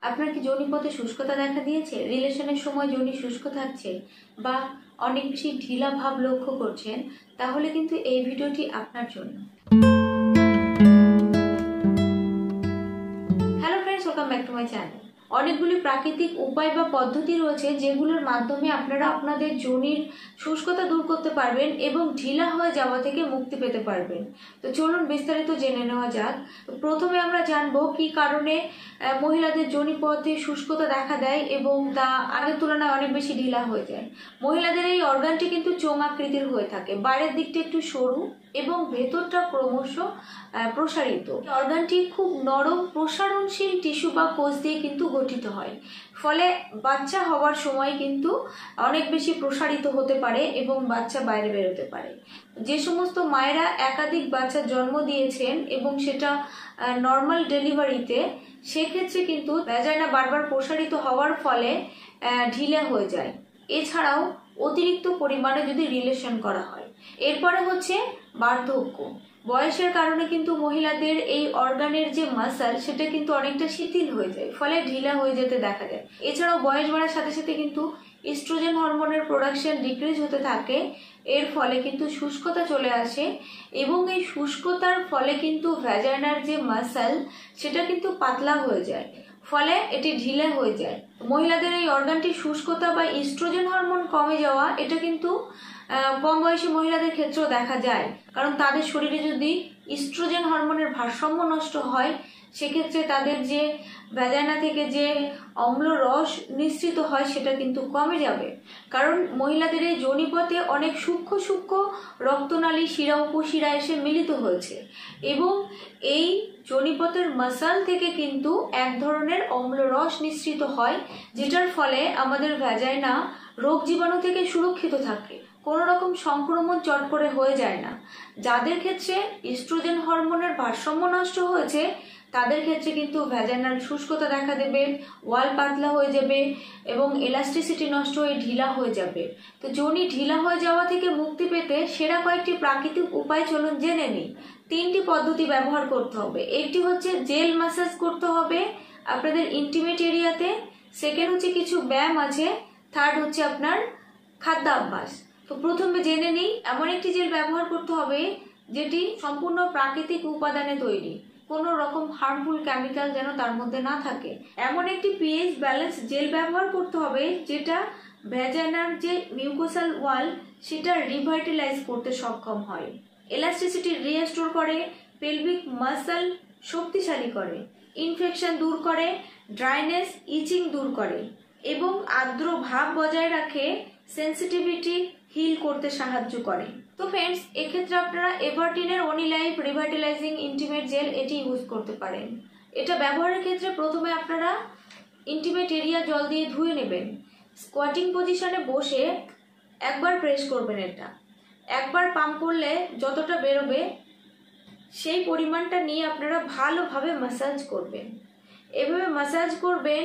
আপনার কি যোনিপথে শুষ্কতা দেখা দিয়েছে, রিলেশনের সময় যোনি শুষ্ক থাকছে বা অনেক বেশি ঢিলা ভাব লক্ষ্য করছেন, তাহলে কিন্তু এই ভিডিওটি আপনার জন্য। Hello friends, welcome back to my channel. অনেকগুলি প্রাকৃতিক উপায় বা পদ্ধতি রয়েছে যেগুলোর মাধ্যমে আপনারা আপনাদের যোনির শুষ্কতা দূর করতে পারবেন এবং ঢিলা হয়ে যাওয়া থেকে মুক্তি পেতে পারবেন। তো চলুন বিস্তারিত জেনে নেওয়া যাক। তো প্রথমে আমরা জানবো কি কারণে মহিলাদের যোনিপথে শুষ্কতা দেখা দেয় এবং তা আগের তুলনায় অনেক বেশি ঢিলা হয়ে যায়। মহিলাদের এই অর্গানটি কিন্তু চোঙ আকৃতির হয়ে থাকে, বাইরের দিকটা একটু সরু এবং ভেতরটা ক্রমশ প্রসারিত। অর্গানটি খুব নরম প্রসারণশীল টিস্যু বা কোষ দিয়ে কিন্তু গঠিত হয়, ফলে বাচ্চা হওয়ার সময় কিন্তু অনেক বেশি প্রসারিত হতে পারে এবং বাচ্চা বাইরে বেরোতে পারে। যে সমস্ত মায়েরা একাধিক বাচ্চার জন্ম দিয়েছেন এবং সেটা নর্মাল ডেলিভারিতে, সেক্ষেত্রে কিন্তু ভ্যাজাইনা বারবার প্রসারিত হওয়ার ফলে ঢিলে হয়ে যায়। এছাড়াও অতিরিক্ত পরিমাণে যদি রিলেশন করা হয়। এরপরে হচ্ছে বার্ধক্য। বয়সের কারণে কিন্তু মহিলাদের এই অর্গানের যে মাসল সেটা কিন্তু অনেকটা শিথিল হয়ে যায়, ফলে ঢিলা হয়ে যেতে দেখা যায়। এছাড়াও বয়স বাড়ার সাথে সাথে কিন্তু ইস্ট্রোজেন হরমোনের প্রোডাকশন ডিক্রিজ হতে থাকে, এর ফলে কিন্তু শুষ্কতা চলে আসে এবং এই শুষ্কতার ফলে কিন্তু ভ্যাজাইনার যে মাসল সেটা কিন্তু পাতলা হয়ে যায়, ফলে এটি ঢিলে হয়ে যায়। মহিলাদের এই অর্গানটি শুষ্কতা বা ইস্ট্রোজেন হরমোন কমে যাওয়া, এটা কিন্তু কম বয়সী মহিলাদের ক্ষেত্রেও দেখা যায়, কারণ তাদের শরীরে যদি ইস্ট্রোজেন হরমোনের ভারসাম্য নষ্ট হয়, সেক্ষেত্রে তাদের যে ভ্যাজাইনা থেকে যে অম্ল রস নিঃসৃত হয় সেটা কিন্তু কমে যাবে। কারণ মহিলাদের এই যোনিপথে অনেক সূক্ষ্ম সূক্ষ্ম রক্তনালী, শিরা, উপশিরা এসে মিলিত হয়েছে এবং এই যোনিপথের মাসল থেকে কিন্তু এক ধরনের অম্ল রস নিঃসৃত হয়, যেটার ফলে আমাদের ভ্যাজাইনা রোগ জীবাণু থেকে সুরক্ষিত থাকে, কোনো রকম সংক্রমণ চট করে হয়ে যায় না। যাদের ক্ষেত্রে ইস্ট্রোজেন হরমোনের ভারসাম্য নষ্ট হয়েছে তাদের ক্ষেত্রে কিন্তু ভ্যাজাইনাল শুষ্কতা দেখা দেবে, ওয়াল পাতলা হয়ে যাবে এবং এলাস্টিসিটি নষ্ট হয়ে ঢিলা হয়ে যাবে। তো যোনি ঢিলা হয়ে যাওয়া থেকে মুক্তি পেতে সেরা কয়েকটি প্রাকৃতিক উপায় চলুন জেনে নিই। 3টি পদ্ধতি ব্যবহার করতে হবে। একটি হচ্ছে জেল ম্যাসাজ করতে হবে আপনাদের ইন্টিমেট এরিয়াতে, সেকেন্ড হচ্ছে কিছু ব্যায়াম আছে, থার্ড হচ্ছে আপনার খাদ্যাভ্যাস। তো প্রথমে জেনে নিই, এমন একটি জেল ব্যবহার করতে হবে যেটি সম্পূর্ণ প্রাকৃতিক উপাদানে তৈরি, কোনো রকম হার্মফুল কেমিক্যাল যেন তার মধ্যে না থাকে। এমন একটি পিএইচ ব্যালেন্স জেল ব্যবহার করতে হবে যেটা ভ্যাজাইনার যে মিউকোসাল ওয়াল সেটা রিভাইটালাইজ করতে সক্ষম হয়, এলাস্টিসিটি রিস্টোর করে, পেলভিক মাসল শক্তিশালী করে, ইনফেকশন দূর করে, ড্রাইনেস ইচিং দূর করে এবং আর্দ্র ভাব বজায় রাখে, সেন্সিটিভিটি হিল করতে সাহায্য করে। তো ফ্রেন্ডস, এক্ষেত্রে আপনারা এভারটিনের ওনিলাইফ রিভাইটালাইজিং ইন্টিমেট জেল এটি ইউজ করতে পারেন। এটা ব্যবহারের ক্ষেত্রে প্রথমে আপনারা ইন্টিমেট এরিয়া জল দিয়ে ধুয়ে নেবেন, স্কোয়াটিং পজিশনে বসে একবার প্রেস করবেন। এটা একবার পাম্প করলে যতটা বেরোবে সেই পরিমাণটা নিয়ে আপনারা ভালোভাবে ম্যাসাজ করবেন। এভাবে ম্যাসাজ করবেন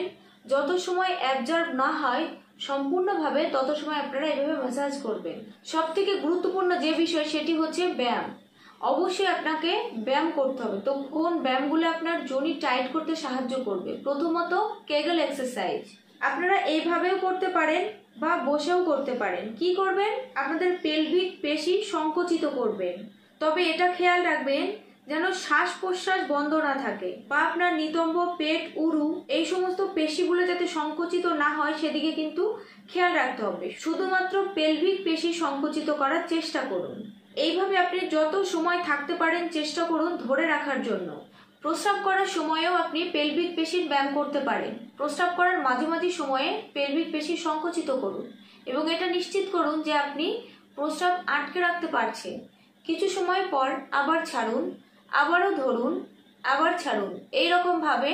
যত সময় অ্যাবজর্ব না হয় সম্পূর্ণভাবে, তত সময় আপনারা এভাবে ম্যাসাজ করবেন। সব থেকে গুরুত্বপূর্ণ যে বিষয় সেটি হচ্ছে ব্যায়াম। অবশ্যই আপনাকে ব্যায়াম করতে হবে। তো কোন ব্যায়ামগুলো আপনার যোনি টাইট করতে সাহায্য করবে? প্রথমত কেগল এক্সারসাইজ। আপনারা এইভাবেও করতে পারেন বা বসেও করতে পারেন। কি করবেন? আপনাদের পেলভিক পেশি সংকুচিত করবেন, তবে এটা খেয়াল রাখবেন যেন শ্বাস প্রশ্বাস বন্ধ না থাকে, বা আপনার নিতম্ব, পেট, উরু এই সমস্ত পেশিগুলো যাতে সংকুচিত না হয় সেদিকে কিন্তু খেয়াল রাখতে হবে। শুধুমাত্র পেলভিক পেশি সংকুচিত করার চেষ্টা করুন। এইভাবে আপনি যত সময় থাকতে পারেন চেষ্টা করুন ধরে রাখার জন্য। প্রস্রাব করার সময়ও আপনি পেলভিক পেশির ব্যায়াম করতে পারেন। প্রস্রাব করার মাঝে মাঝে সময়ে পেলভিক পেশি সংকুচিত করুন এবং এটা নিশ্চিত করুন যে আপনি প্রস্রাব আটকে রাখতে পারছেন। কিছু সময় পর আবার ছাড়ুন, আবারও ধরুন, আবার ছাড়ুন। এইরকম ভাবে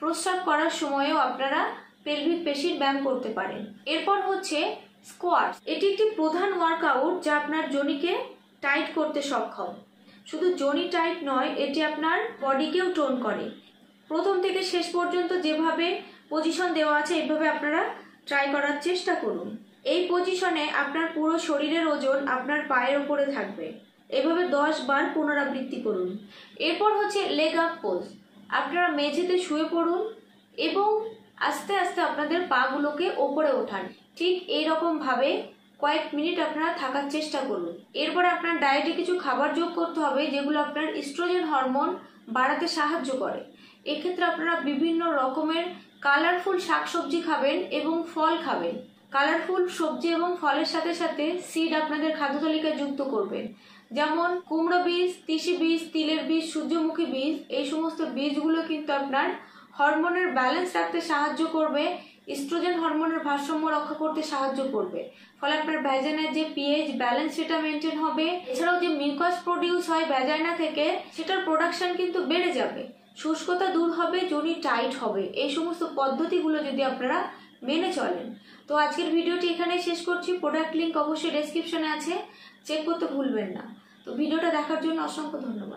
প্রস্রাব করার সময়ও আপনারা পেলভিক পেশির ব্যায়াম করতে পারেন। এরপর হচ্ছে স্কোয়াট। এটি একটি প্রধান ওয়ার্কআউট যা আপনার যোনিকে টাইট করতে সক্ষম। শুধু যোনি টাইট নয়, এটি আপনার বডিকেও টোন করে। প্রথম থেকে শেষ পর্যন্ত যেভাবে পজিশন দেওয়া আছে এইভাবে আপনারা ট্রাই করার চেষ্টা করুন। এই পজিশনে আপনার পুরো শরীরের ওজন আপনার পায়ের উপরে থাকবে। এভাবে 10 বার পুনরাবৃত্তি করুন। এরপর হচ্ছে লেগ আপ পোজ। আপনারা মেঝেতে শুয়ে পড়ুন এবং আস্তে আস্তে আপনাদের পাগুলোকে ওপরে ওঠান। ঠিক এইরকম ভাবে কয়েক মিনিট আপনারা থাকার চেষ্টা করুন। এরপর আপনার ডায়েটে কিছু খাবার যোগ করতে হবে যেগুলো আপনার ইস্ট্রোজেন হরমোন বাড়াতে সাহায্য করে। এক্ষেত্রে আপনারা বিভিন্ন রকমের কালারফুল শাকসবজি খাবেন এবং ফল খাবেন। কালারফুল সবজি এবং ফলের সাথে সাথে সিড আপনাদের খাদ্য তালিকায় যুক্ত করবেন, যেমন কুমড়ো বীজ, তিসি বীজ, তিলের বীজ, সূর্যমুখী বীজ। এই সমস্ত বীজগুলো কিন্তু আপনার হরমোনের ব্যালেন্স রাখতে সাহায্য করবে, ইস্ট্রোজেন হরমোনের ভারসাম্য রক্ষা করতে সাহায্য করবে। ফলে আপনার ভ্যাজাইনার যে পিএইচ ব্যালেন্স সেটা মেনটেন হবে। এছাড়াও যে মিউকাস প্রডিউস হয় ভ্যাজাইনা থেকে সেটার প্রোডাকশন কিন্তু বেড়ে যাবে, শুষ্কতা দূর হবে, যোনি টাইট হবে। এই সমস্ত পদ্ধতিগুলো যদি আপনারা মেনে চলেন। তো আজকের ভিডিওটি এখানেই শেষ করছি। প্রোডাক্ট লিঙ্ক অবশ্যই ডেসক্রিপশনে আছে, চেক করতে ভুলবেন না। তো ভিডিওটা দেখার জন্য অসংখ্য ধন্যবাদ।